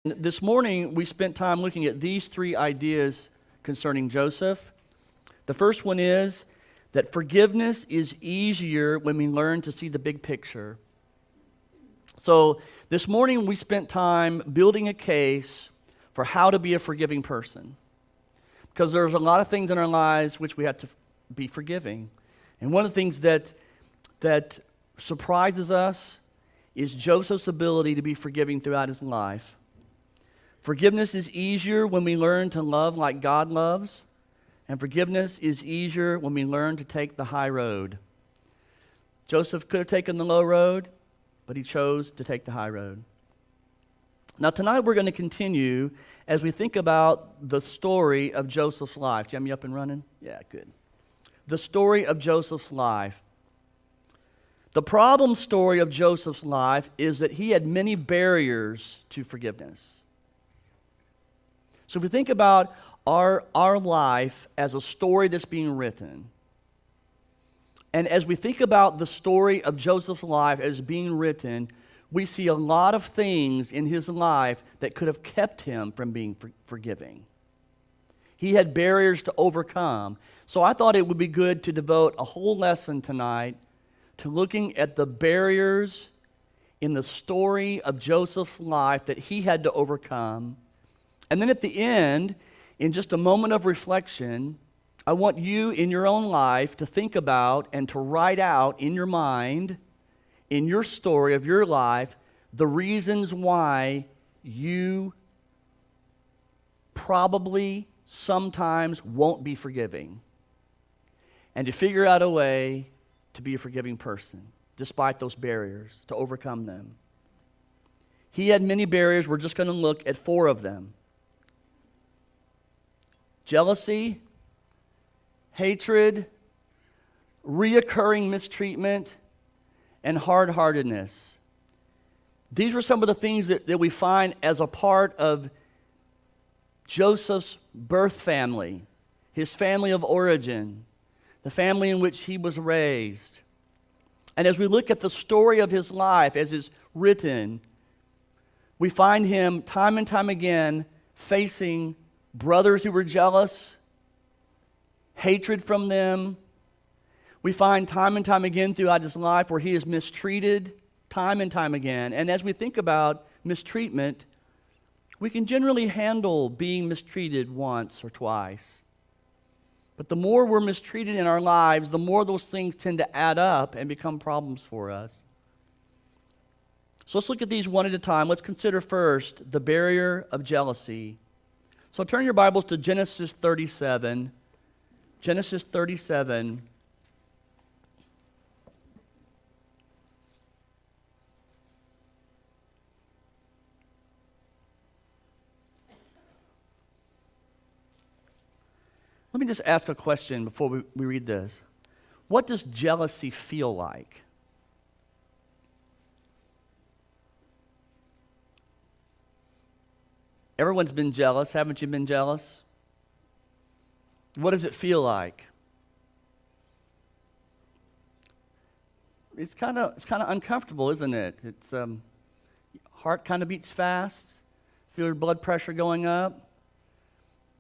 This morning, we spent time looking at these three ideas concerning Joseph. The first one is that forgiveness is easier when we learn to see the big picture. So this morning, we spent time building a case for how to be a forgiving person. Because there's a lot of things in our lives which we have to be forgiving. And one of the things that surprises us is Joseph's ability to be forgiving throughout his life. Forgiveness is easier when we learn to love like God loves, and forgiveness is easier when we learn to take the high road. Joseph could have taken the low road, but he chose to take the high road. Now tonight we're going to continue as we think about the story of Joseph's life. Do you have me up and running? Yeah, good. The story of Joseph's life. The problem story of Joseph's life is that he had many barriers to forgiveness. So if we think about our life as a story that's being written, and as we think about the story of Joseph's life as being written, we see a lot of things in his life that could have kept him from being forgiving. He had barriers to overcome. So I thought it would be good to devote a whole lesson tonight to looking at the barriers in the story of Joseph's life that he had to overcome. And then at the end, in just a moment of reflection, I want you in your own life to think about and to write out in your mind, in your story of your life, the reasons why you probably sometimes won't be forgiving. And to figure out a way to be a forgiving person, despite those barriers, to overcome them. He had many barriers. We're just going to look at 4 of them. Jealousy, hatred, reoccurring mistreatment, and hard-heartedness. These were some of the things that we find as a part of Joseph's birth family, his family of origin, the family in which he was raised. And as we look at the story of his life as is written, we find him time and time again facing brothers who were jealous, hatred from them. We find time and time again throughout his life where he is mistreated time and time again. And as we think about mistreatment, we can generally handle being mistreated once or twice. But the more we're mistreated in our lives, the more those things tend to add up and become problems for us. So let's look at these one at a time. Let's consider first the barrier of jealousy. So turn your Bibles to Genesis 37. Genesis 37. Let me just ask a question before we read this. What does jealousy feel like? Everyone's been jealous. Haven't you been jealous? What does it feel like? It's kind of uncomfortable, isn't it? It's heart kind of beats fast. Feel your blood pressure going up.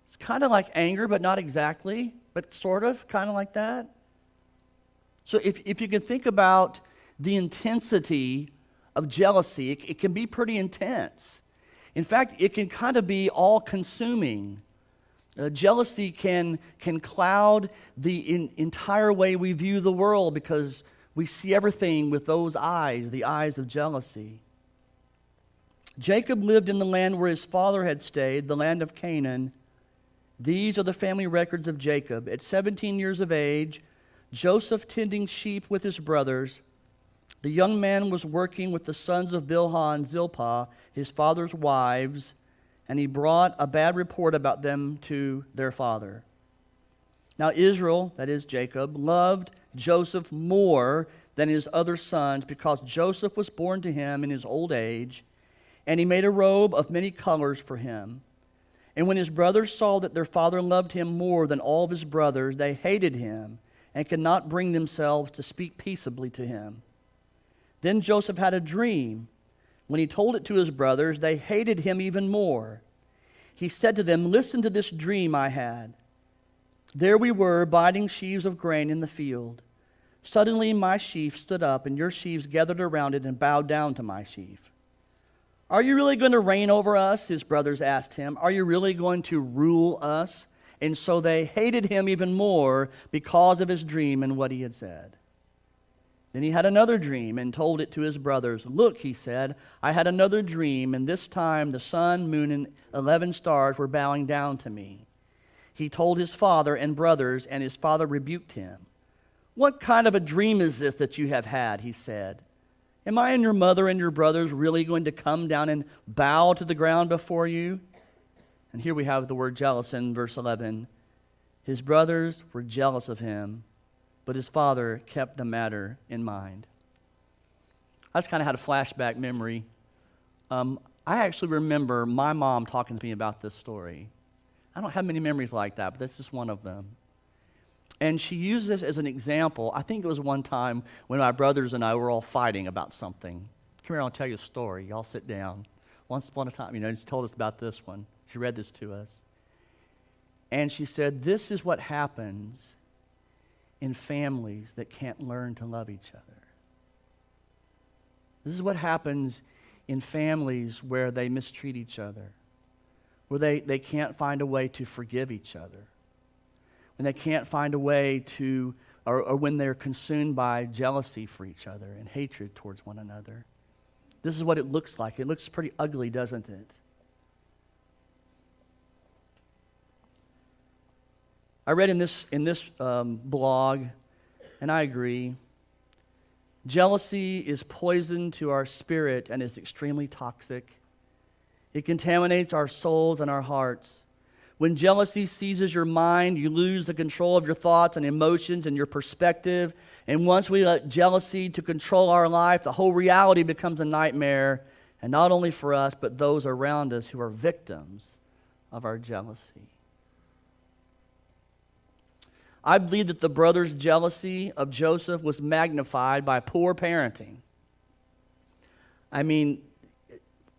It's kind of like anger, but not exactly, but sort of, kind of like that. So if you can think about the intensity of jealousy, it can be pretty intense. In fact, it can kind of be all-consuming. Jealousy can cloud the entire way we view the world because we see everything with those eyes, the eyes of jealousy. Jacob lived in the land where his father had stayed, the land of Canaan. These are the family records of Jacob. At 17 years of age, Joseph tending sheep with his brothers, the young man was working with the sons of Bilhah and Zilpah, his father's wives, and he brought a bad report about them to their father. Now Israel, that is Jacob, loved Joseph more than his other sons because Joseph was born to him in his old age, and he made a robe of many colors for him. And when his brothers saw that their father loved him more than all of his brothers, they hated him and could not bring themselves to speak peaceably to him. Then Joseph had a dream When he told it to his brothers, they hated him even more. He said to them, "Listen to this dream I had. There we were, biting sheaves of grain in the field. Suddenly my sheaf stood up, and your sheaves gathered around it and bowed down to my sheaf. Are you really going to reign over us?" His brothers asked him. "Are you really going to rule us?" And so they hated him even more because of his dream and what he had said. Then he had another dream and told it to his brothers. "Look," he said, "I had another dream, and this time the sun, moon, and 11 stars were bowing down to me." He told his father and brothers, and his father rebuked him. "What kind of a dream is this that you have had?" he said. "Am I and your mother and your brothers really going to come down and bow to the ground before you?" And here we have the word jealous in verse 11. His brothers were jealous of him, but his father kept the matter in mind. I just kind of had a flashback memory. I actually remember my mom talking to me about this story. I don't have many memories like that, but this is one of them. And she used this as an example. I think it was one time when my brothers and I were all fighting about something. Come here, I'll tell you a story. Y'all sit down. Once upon a time, she told us about this one. She read this to us. And she said, "This is what happens in families that can't learn to love each other. This is what happens in families where they mistreat each other, where they can't find a way to forgive each other, when they can't find a way to, or when they're consumed by jealousy for each other and hatred towards one another. This is what it looks like. It looks pretty ugly, doesn't it? I read in this blog, and I agree, jealousy is poison to our spirit and is extremely toxic. It contaminates our souls and our hearts. When jealousy seizes your mind, you lose the control of your thoughts and emotions and your perspective. And once we let jealousy to control our life, the whole reality becomes a nightmare, and not only for us, but those around us who are victims of our jealousy. I believe that the brothers' jealousy of Joseph was magnified by poor parenting.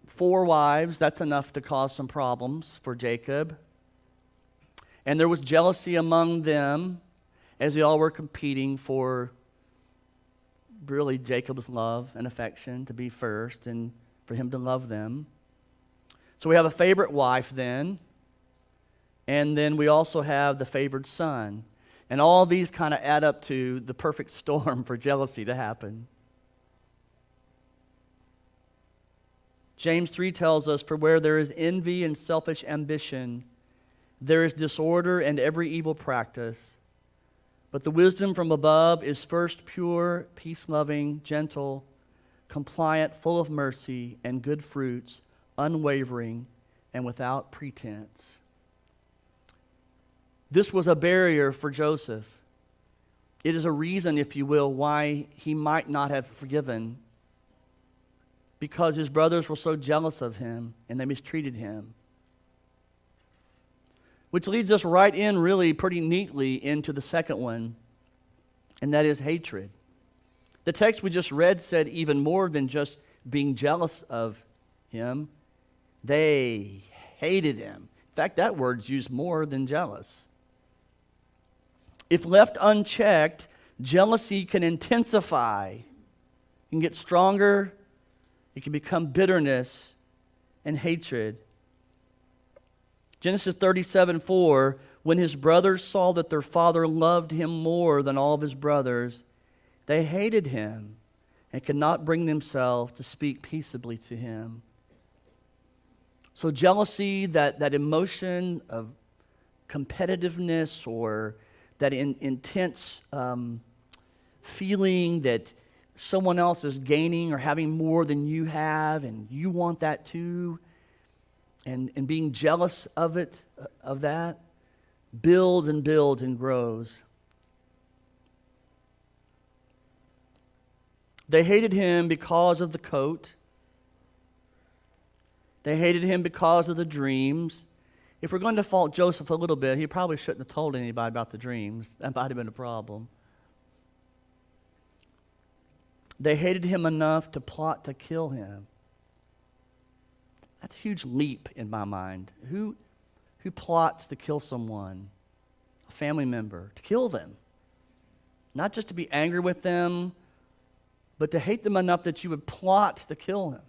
4 wives, that's enough to cause some problems for Jacob. And there was jealousy among them as they all were competing for really Jacob's love and affection to be first and for him to love them. So we have a favorite wife then, and then we also have the favored son. And all these kind of add up to the perfect storm for jealousy to happen. James 3 tells us, "For where there is envy and selfish ambition, there is disorder and every evil practice. But the wisdom from above is first pure, peace-loving, gentle, compliant, full of mercy and good fruits, unwavering, and without pretense." This was a barrier for Joseph. It is a reason, if you will, why he might not have forgiven, because his brothers were so jealous of him and they mistreated him. Which leads us right in really pretty neatly into the second one, and that is hatred. The text we just read said even more than just being jealous of him. They hated him. In fact, that word's used more than jealous. If left unchecked, jealousy can intensify, it can get stronger, it can become bitterness and hatred. Genesis 37:4, when his brothers saw that their father loved him more than all of his brothers, they hated him and could not bring themselves to speak peaceably to him. So jealousy, that emotion of competitiveness or that intense feeling that someone else is gaining or having more than you have, and you want that too, and being jealous of it, of that, builds and builds and grows. They hated him because of the coat. They hated him because of the dreams. If we're going to fault Joseph a little bit, he probably shouldn't have told anybody about the dreams. That might have been a problem. They hated him enough to plot to kill him. That's a huge leap in my mind. Who plots to kill someone, a family member, to kill them? Not just to be angry with them, but to hate them enough that you would plot to kill him.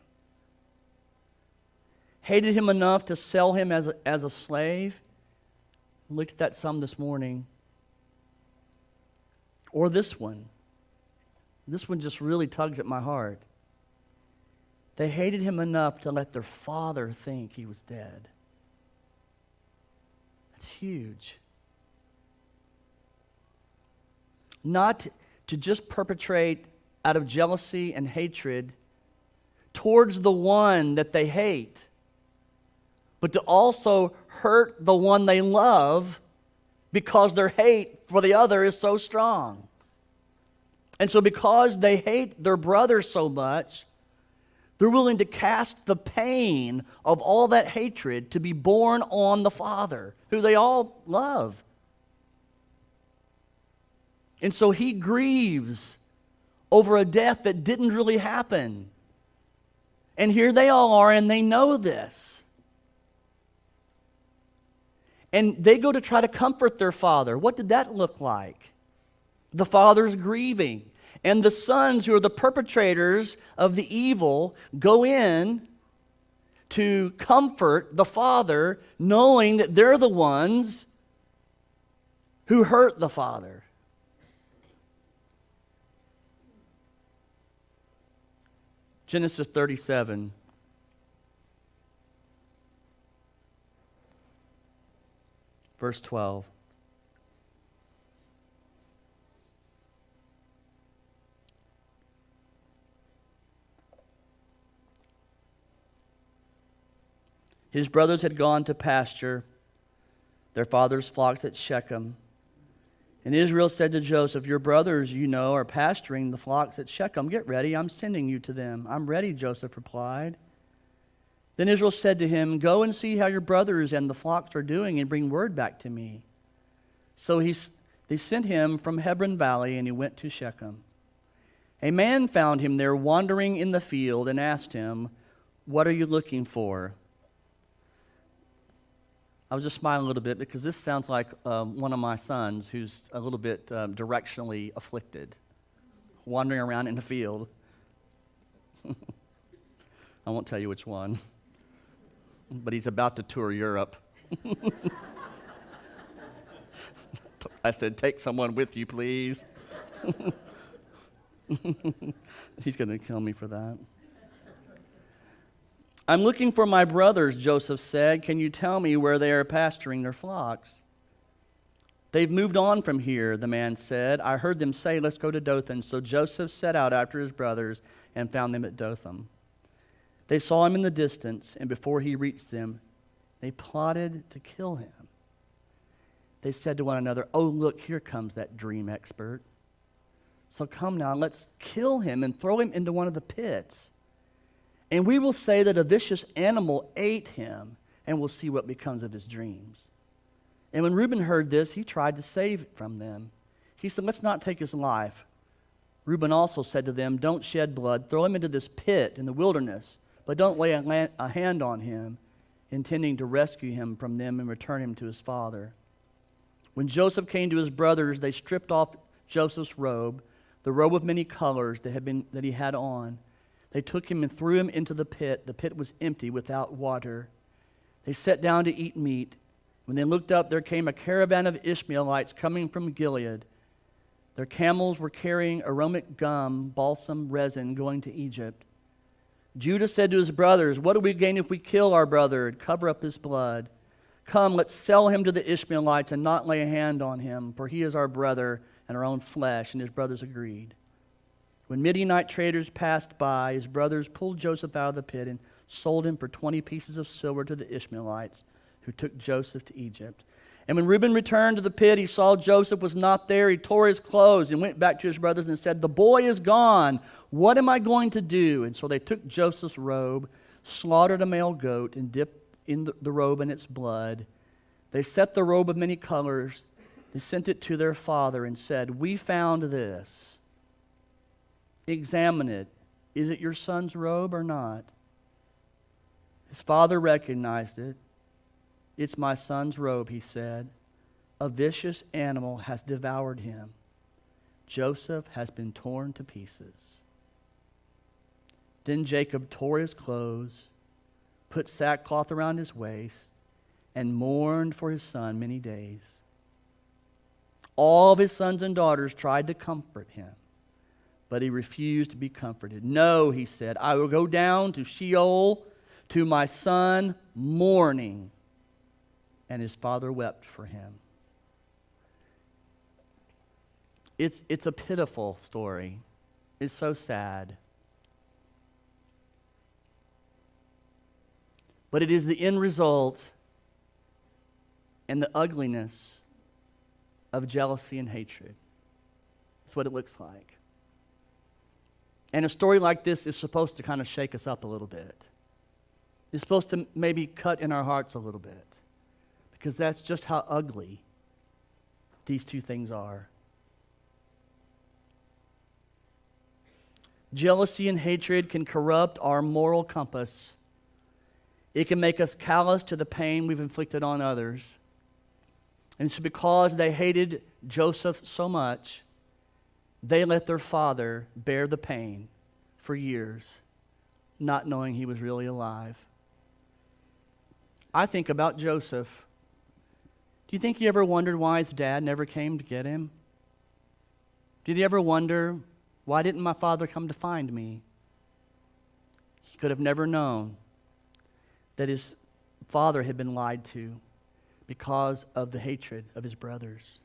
Hated him enough to sell him as a slave. Look at that some this morning. Or this one. This one just really tugs at my heart. They hated him enough to let their father think he was dead. That's huge. Not to just perpetrate out of jealousy and hatred towards the one that they hate, but to also hurt the one they love because their hate for the other is so strong. And so because they hate their brother so much, they're willing to cast the pain of all that hatred to be borne on the Father, who they all love. And so he grieves over a death that didn't really happen. And here they all are, and they know this. And they go to try to comfort their father. What did that look like? The father's grieving. And the sons, who are the perpetrators of the evil, go in to comfort the father, knowing that they're the ones who hurt the father. Genesis 37. Verse 12. His brothers had gone to pasture their father's flocks at Shechem. And Israel said to Joseph, your brothers, you know, are pasturing the flocks at Shechem. Get ready, I'm sending you to them. I'm ready, Joseph replied. Then Israel said to him, go and see how your brothers and the flocks are doing and bring word back to me. So they sent him from Hebron Valley, and he went to Shechem. A man found him there wandering in the field and asked him, what are you looking for? I was just smiling a little bit because this sounds like one of my sons who's a little bit directionally afflicted, wandering around in the field. I won't tell you which one, but he's about to tour Europe. I said, take someone with you, please. He's going to kill me for that. I'm looking for my brothers, Joseph said. Can you tell me where they are pasturing their flocks? They've moved on from here, the man said. I heard them say, let's go to Dothan. So Joseph set out after his brothers and found them at Dothan. They saw him in the distance, and before he reached them, they plotted to kill him. They said to one another, oh, look, here comes that dream expert. So come now, let's kill him and throw him into one of the pits. And we will say that a vicious animal ate him, and we'll see what becomes of his dreams. And when Reuben heard this, he tried to save it from them. He said, let's not take his life. Reuben also said to them, don't shed blood. Throw him into this pit in the wilderness, but don't lay a hand on him, intending to rescue him from them and return him to his father. When Joseph came to his brothers, they stripped off Joseph's robe, the robe of many colors that he had on. They took him and threw him into the pit. The pit was empty, without water. They sat down to eat meat. When they looked up, there came a caravan of Ishmaelites coming from Gilead. Their camels were carrying aromatic gum, balsam, resin, going to Egypt. Judah said to his brothers, what do we gain if we kill our brother and cover up his blood? Come, let's sell him to the Ishmaelites and not lay a hand on him, for he is our brother and our own flesh. And his brothers agreed. When Midianite traders passed by, his brothers pulled Joseph out of the pit and sold him for 20 pieces of silver to the Ishmaelites, who took Joseph to Egypt. And when Reuben returned to the pit, he saw Joseph was not there. He tore his clothes and went back to his brothers and said, the boy is gone. What am I going to do? And so they took Joseph's robe, slaughtered a male goat, and dipped in the robe in its blood. They set the robe of many colors. They sent it to their father and said, we found this. Examine it. Is it your son's robe or not? His father recognized it. "It's my son's robe," he said. "A vicious animal has devoured him. Joseph has been torn to pieces." Then Jacob tore his clothes, put sackcloth around his waist, and mourned for his son many days. All of his sons and daughters tried to comfort him, but he refused to be comforted. "No," he said, "I will go down to Sheol to my son mourning." And his father wept for him. It's a pitiful story. It's so sad. But it is the end result and the ugliness of jealousy and hatred. That's what it looks like. And a story like this is supposed to kind of shake us up a little bit. It's supposed to maybe cut in our hearts a little bit, because that's just how ugly these two things are. Jealousy and hatred can corrupt our moral compass. It can make us callous to the pain we've inflicted on others. And it's because they hated Joseph so much, they let their father bear the pain for years, not knowing he was really alive. I think about Joseph. Do you think he ever wondered why his dad never came to get him? Did he ever wonder, why didn't my father come to find me? He could have never known that his father had been lied to because of the hatred of his brothers.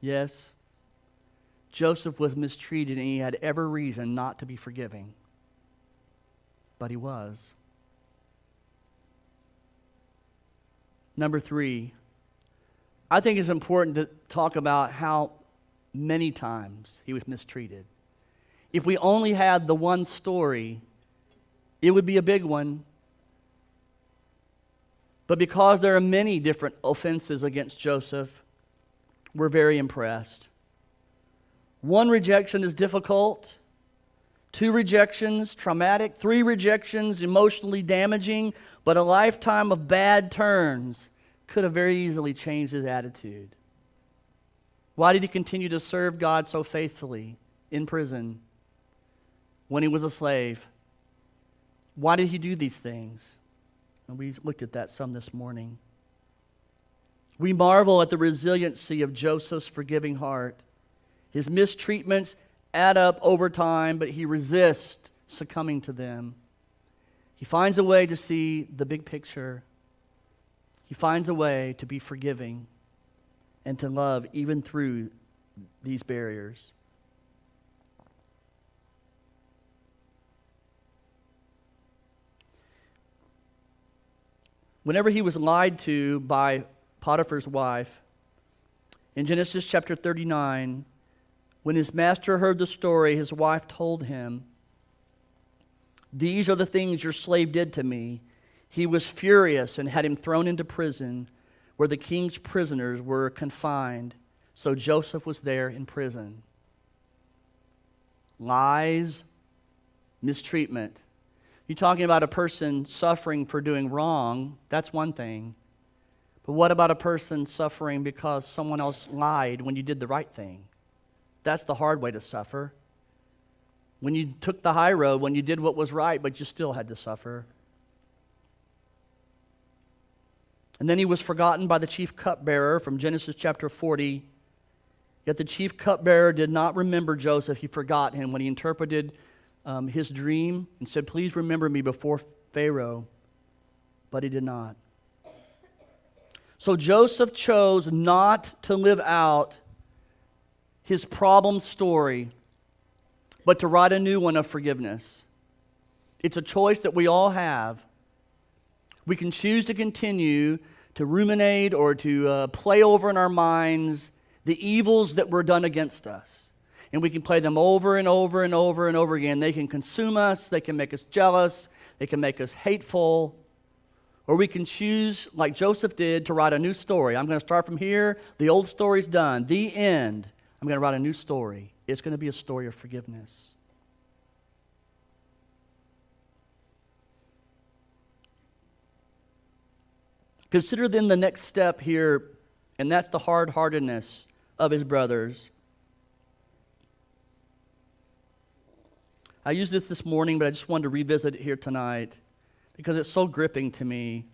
Yes, Joseph was mistreated and he had every reason not to be forgiving. But he was. Number 3, I think it's important to talk about how many times he was mistreated. If we only had the one story, it would be a big one. But because there are many different offenses against Joseph, we're very impressed. 1 rejection is difficult. 2 rejections, traumatic. 3 rejections, emotionally damaging. But a lifetime of bad turns could have very easily changed his attitude. Why did he continue to serve God so faithfully in prison when he was a slave? Why did he do these things? And we looked at that some this morning. We marvel at the resiliency of Joseph's forgiving heart. His mistreatments add up over time, but he resists succumbing to them. He finds a way to see the big picture. He finds a way to be forgiving and to love even through these barriers. Whenever he was lied to by Potiphar's wife, in Genesis chapter 39, when his master heard the story, his wife told him, "These are the things your slave did to me." He was furious and had him thrown into prison where the king's prisoners were confined. So Joseph was there in prison. Lies, mistreatment. You're talking about a person suffering for doing wrong, that's one thing. But what about a person suffering because someone else lied when you did the right thing? That's the hard way to suffer. When you took the high road, when you did what was right, but you still had to suffer. And then he was forgotten by the chief cupbearer from Genesis chapter 40. Yet the chief cupbearer did not remember Joseph. He forgot him when he interpreted his dream and said, "Please remember me before Pharaoh." But he did not. So Joseph chose not to live out his problem story, but to write a new one of forgiveness. It's a choice that we all have. We can choose to continue to ruminate or to play over in our minds the evils that were done against us. And we can play them over and over and over and over again. They can consume us. They can make us jealous. They can make us hateful. Or we can choose, like Joseph did, to write a new story. I'm going to start from here. The old story's done. The end. I'm going to write a new story. It's going to be a story of forgiveness. Consider then the next step here, and that's the hard-heartedness of his brothers. I used this morning, but I just wanted to revisit it here tonight because it's so gripping to me.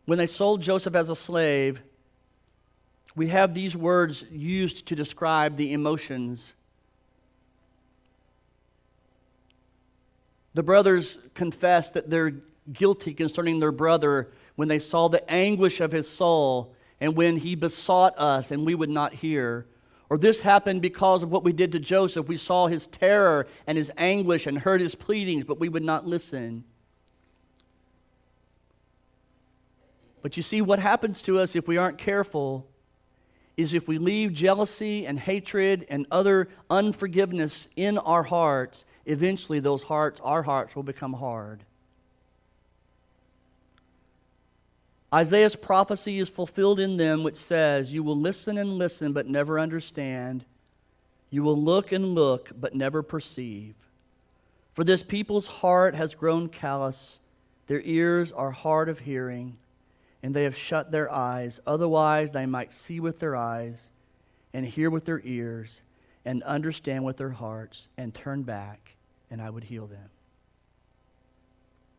When they sold Joseph as a slave, we have these words used to describe the emotions. The brothers confess that they're guilty concerning their brother when they saw the anguish of his soul and when he besought us and we would not hear. Or this happened because of what we did to Joseph. We saw his terror and his anguish and heard his pleadings, but we would not listen. But you see, what happens to us if we aren't careful is if we leave jealousy and hatred and other unforgiveness in our hearts, eventually our hearts will become hard. Isaiah's prophecy is fulfilled in them, which says, "You will listen and listen, but never understand. You will look and look, but never perceive. For this people's heart has grown callous. Their ears are hard of hearing, and they have shut their eyes. Otherwise they might see with their eyes, and hear with their ears, and understand with their hearts, and turn back, and I would heal them."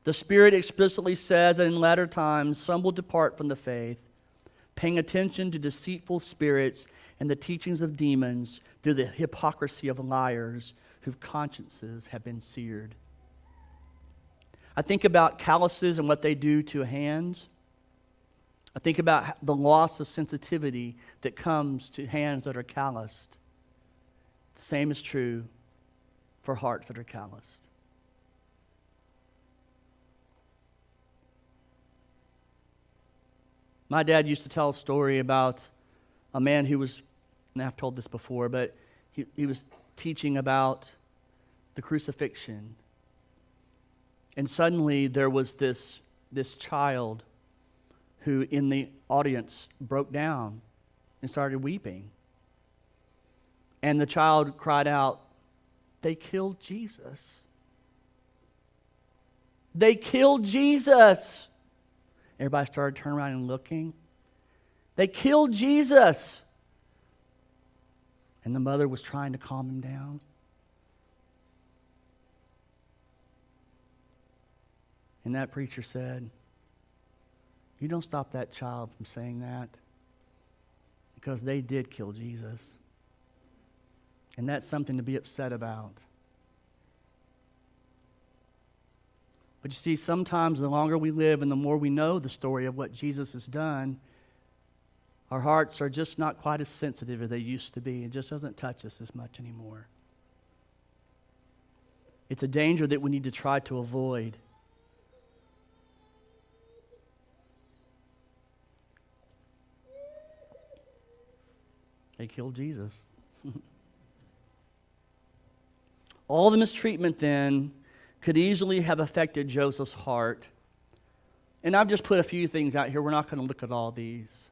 The Spirit explicitly says that in latter times some will depart from the faith, paying attention to deceitful spirits and the teachings of demons through the hypocrisy of liars whose consciences have been seared. I think about calluses and what they do to hands. I think about the loss of sensitivity that comes to hands that are calloused. The same is true for hearts that are calloused. My dad used to tell a story about a man who was, and I've told this before, but he was teaching about the crucifixion. And suddenly there was this child who in the audience broke down and started weeping. And the child cried out, "They killed Jesus. They killed Jesus." Everybody started turning around and looking. "They killed Jesus." And the mother was trying to calm him down. And that preacher said, "You don't stop that child from saying that, because they did kill Jesus. And that's something to be upset about." But you see, sometimes the longer we live and the more we know the story of what Jesus has done, our hearts are just not quite as sensitive as they used to be. It just doesn't touch us as much anymore. It's a danger that we need to try to avoid. They killed Jesus. All the mistreatment then could easily have affected Joseph's heart. And I've just put a few things out here. We're not going to look at all these.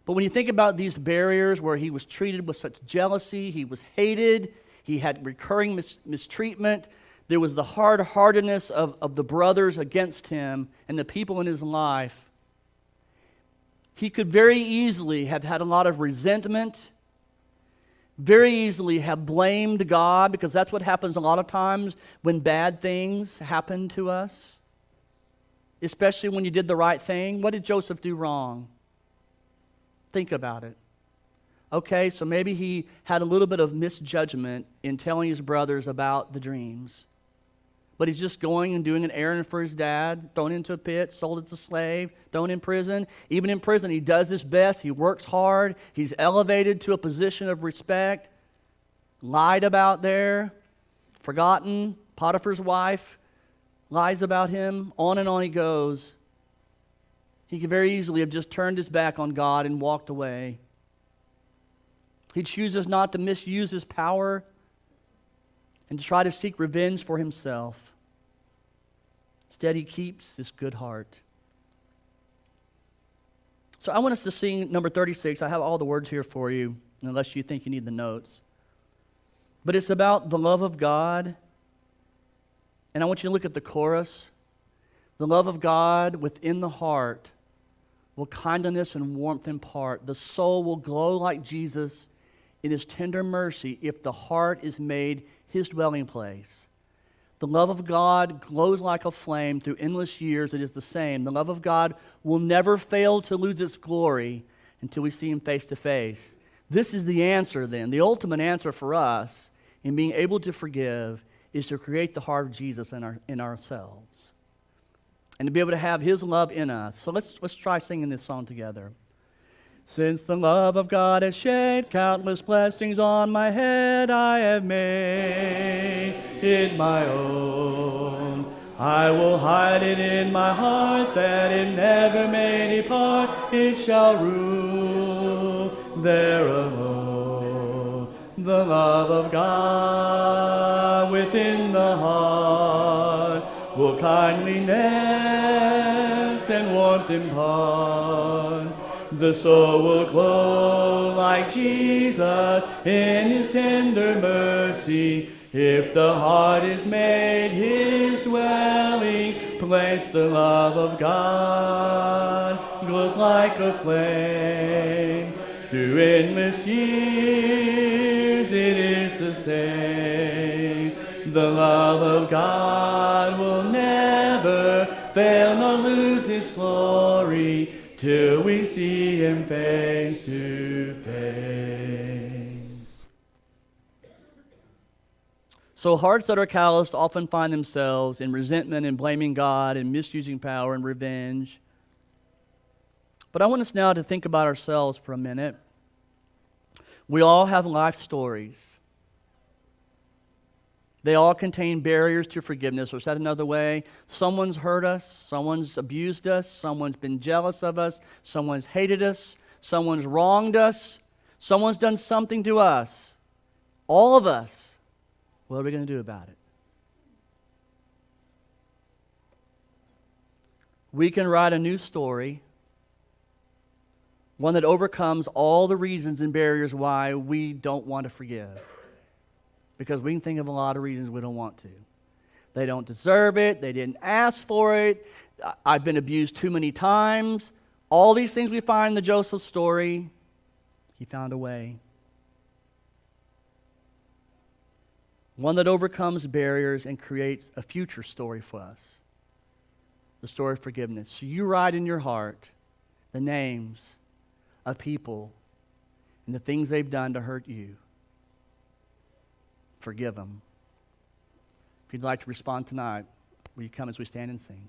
But when you think about these barriers where he was treated with such jealousy, he was hated, he had recurring mistreatment, there was the hard-heartedness of the brothers against him and the people in his life, he could very easily have had a lot of resentment, very easily have blamed God, because that's what happens a lot of times when bad things happen to us, especially when you did the right thing. What did Joseph do wrong? Think about it. Okay, so maybe he had a little bit of misjudgment in telling his brothers about the dreams. But he's just going and doing an errand for his dad, thrown into a pit, sold as a slave, thrown in prison. Even in prison, he does his best. He works hard. He's elevated to a position of respect. Lied about there. Forgotten. Potiphar's wife lies about him. On and on he goes. He could very easily have just turned his back on God and walked away. He chooses not to misuse his power and to try to seek revenge for himself. Instead, he keeps this good heart. So I want us to sing number 36. I have all the words here for you, unless you think you need the notes. But it's about the love of God. And I want you to look at the chorus. The love of God within the heart will kindliness and warmth impart. The soul will glow like Jesus in his tender mercy if the heart is made his dwelling place. The love of God glows like a flame through endless years. It is the same. The love of God will never fail to lose its glory until we see him face to face. This is the answer then. The ultimate answer for us in being able to forgive is to create the heart of Jesus in ourselves and to be able to have his love in us. So let's try singing this song together. Since the love of God has shed countless blessings on my head, I have made it my own. I will hide it in my heart that it never may depart. It shall rule there alone. The love of God within the heart will kindliness and warmth impart. The soul will glow like Jesus in his tender mercy. If the heart is made his dwelling place, the love of God glows like a flame. Through endless years it is the same. The love of God will never fail nor lose its glory till we see him face to face. So hearts that are calloused often find themselves in resentment and blaming God and misusing power and revenge. But I want us now to think about ourselves for a minute. We all have life stories. They all contain barriers to forgiveness, or said another way, someone's hurt us, someone's abused us, someone's been jealous of us, someone's hated us, someone's wronged us, someone's done something to us. All of us. What are we going to do about it? We can write a new story, one that overcomes all the reasons and barriers why we don't want to forgive. Because we can think of a lot of reasons we don't want to. They don't deserve it. They didn't ask for it. I've been abused too many times. All these things we find in the Joseph story, he found a way. One that overcomes barriers and creates a future story for us. The story of forgiveness. So you write in your heart the names of people and the things they've done to hurt you. Forgive them. If you'd like to respond tonight, will you come as we stand and sing?